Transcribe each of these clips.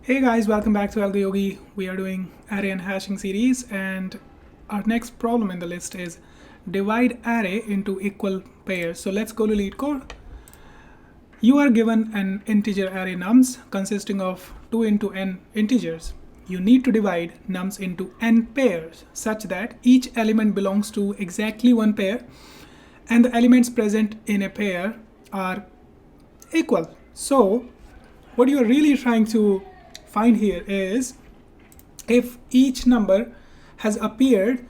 Hey guys, welcome back to AlgoYogi. We are doing array and hashing series, and our next problem in the list is divide array into equal pairs. So let's go to LeetCode. You are given an integer array nums consisting of 2 into n integers. You need to divide nums into n pairs such that each element belongs to exactly one pair and the elements present in a pair are equal. So what you are really trying to find here is if each number has appeared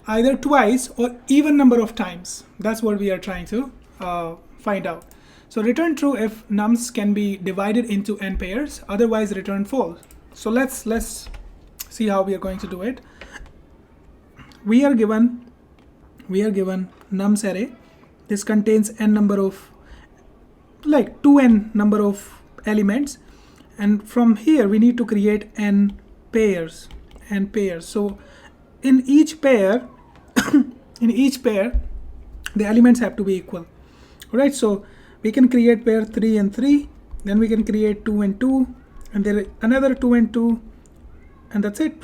either twice or even number of times. That's what we are trying to find out. So return true if nums can be divided into n pairs, otherwise return false. So let's see how we are going to do it. We are given nums array. This contains n number of, like 2n number of elements, and from here we need to create n pairs. So in each pair the elements have to be equal. All right, so we can create pair 3 and 3, then we can create 2 and 2, and there another 2 and 2, and that's it.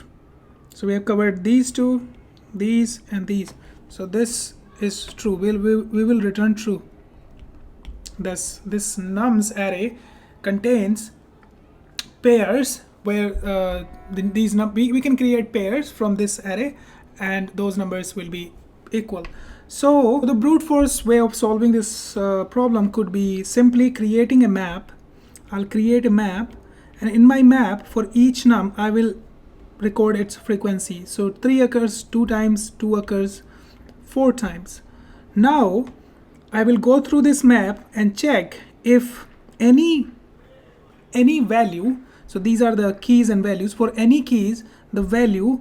So we have covered these two, these and these. So this is true. We will return true. This nums array contains pairs where we can create pairs from this array, and those numbers will be equal. So the brute force way of solving this problem could be simply creating a map. I'll create a map, and in my map for each num I will record its frequency. So 3 occurs 2 times, 2 occurs 4 times. Now I will go through this map and check if any value, so these are the keys and values, for any keys the value,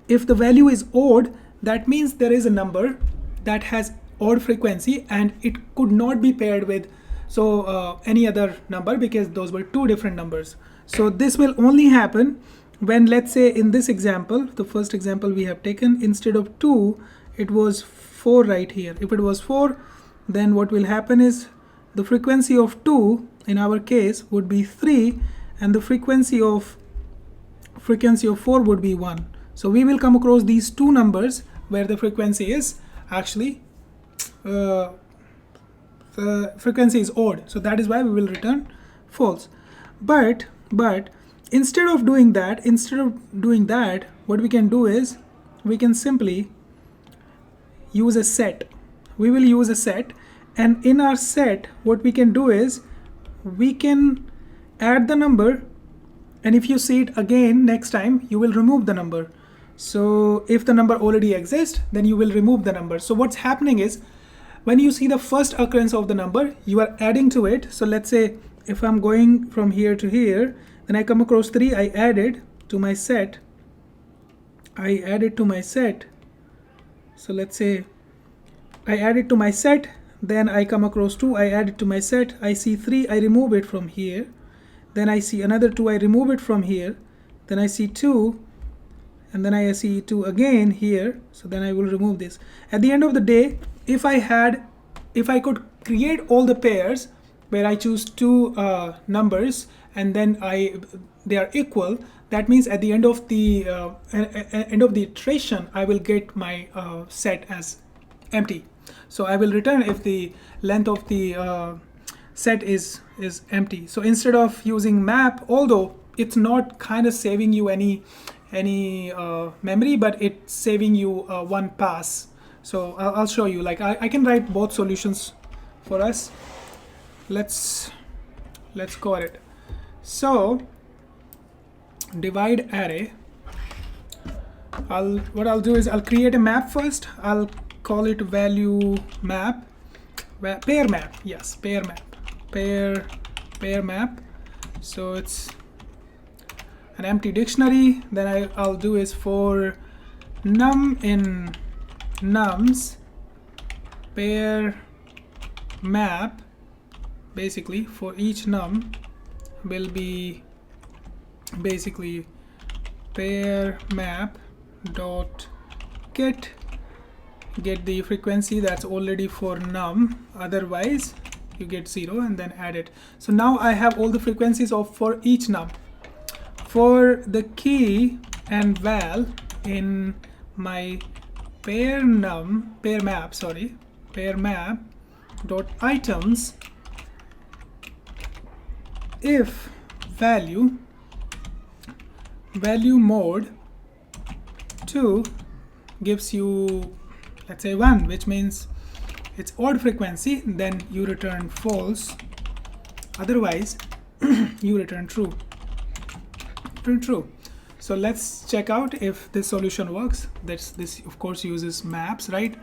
if the value is odd, that means there is a number that has odd frequency and it could not be paired with any other number because those were two different numbers. So this will only happen when, let's say in this example, the first example we have taken, instead of 2 it was 4 right here. If it was 4, then what will happen is the frequency of 2 in our case would be 3, and the frequency of 4 would be 1. So we will come across these two numbers where the frequency is actually the frequency is odd. So that is why we will return false. But instead of doing that, what we can do is we can simply use a set. We will use a set, and in our set what we can do is we can add the number, and if you see it again next time you will remove the number. So if the number already exists, then you will remove the number. So what's happening is when you see the first occurrence of the number, you are adding to it. So let's say if I'm going from here to here, then I come across 3, I add it to my set. So let's say I add it to my set, then I come across 2, I add it to my set, I see 3, I remove it from here, then I see another 2, I remove it from here, then I see 2, and then I see 2 again here, so then I will remove this. At the end of the day, if I could create all the pairs where I choose two numbers and then they are equal, that means at the end of the iteration I will get my set as empty. So I will return if the length of the set is empty. So instead of using map, although it's not kind of saving you any memory, but it's saving you one pass. So I'll show you, like I can write both solutions for us. Let's go at it. So divide array, what I'll do is I'll create a map first. I'll call it value map, pair map. Yes, pair map. So it's an empty dictionary. Then I'll do is for num in nums pair map, basically for each num will be basically pair map dot get the frequency that's already for num, otherwise you get 0, and then add it. So now I have all the frequencies for each num. for the key and val in my pair map dot items, if value mode 2 gives you, let's say 1, which means it's odd frequency, then you return false. Otherwise you return true. So let's check out if this solution works. This of course uses maps, right?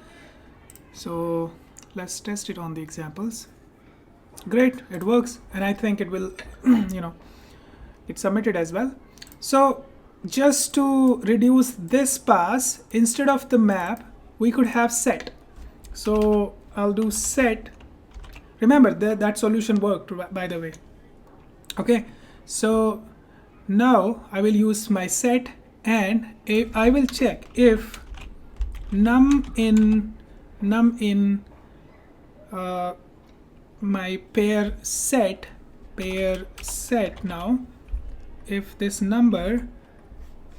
So let's test it on the examples. Great, it works, and I think it will it's submitted as well. So just to reduce this pass, instead of the map we could have set. So I'll do set. Remember that solution worked, by the way. Okay, so now I will use my set, and I will check if num in my pair set now, if this number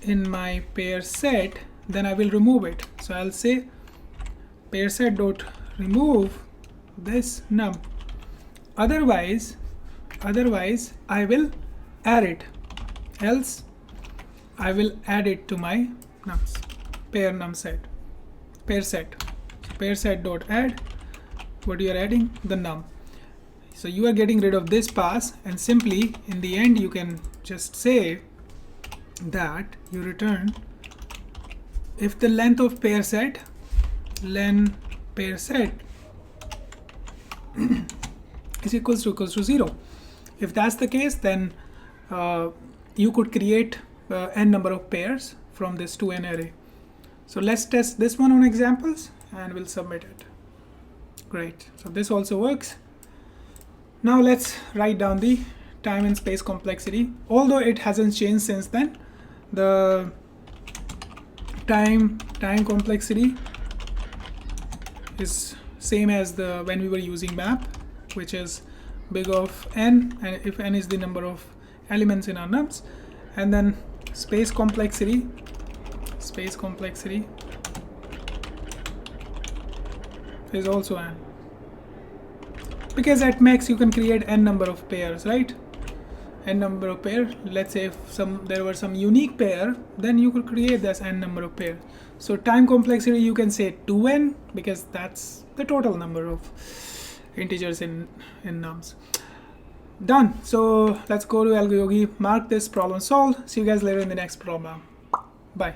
in my pair set, then I will remove it. So I'll say pair set dot remove this num. Otherwise I will add it, else I will add it to my nums, pair set dot add. What you are adding? The num. So you are getting rid of this pass, and simply in the end you can just say that you return if the length of pair set is equals to 0. If that's the case, then you could create n number of pairs from this 2n array. So let's test this one on examples and we'll submit it. Great, so this also works. Now let's write down the time and space complexity. Although it hasn't changed since then, the time complexity is same as the when we were using map, which is big of n, and if n is the number of elements in our nums, and then space complexity is also n, because at max you can create n number of pairs, right? N number of pair. Let's say if there were some unique pair, then you could create this n number of pair. So time complexity you can say 2n, because that's the total number of integers in nums. Done. So let's go to AlgoYogi, mark this problem solved. See you guys later in the next problem. Bye.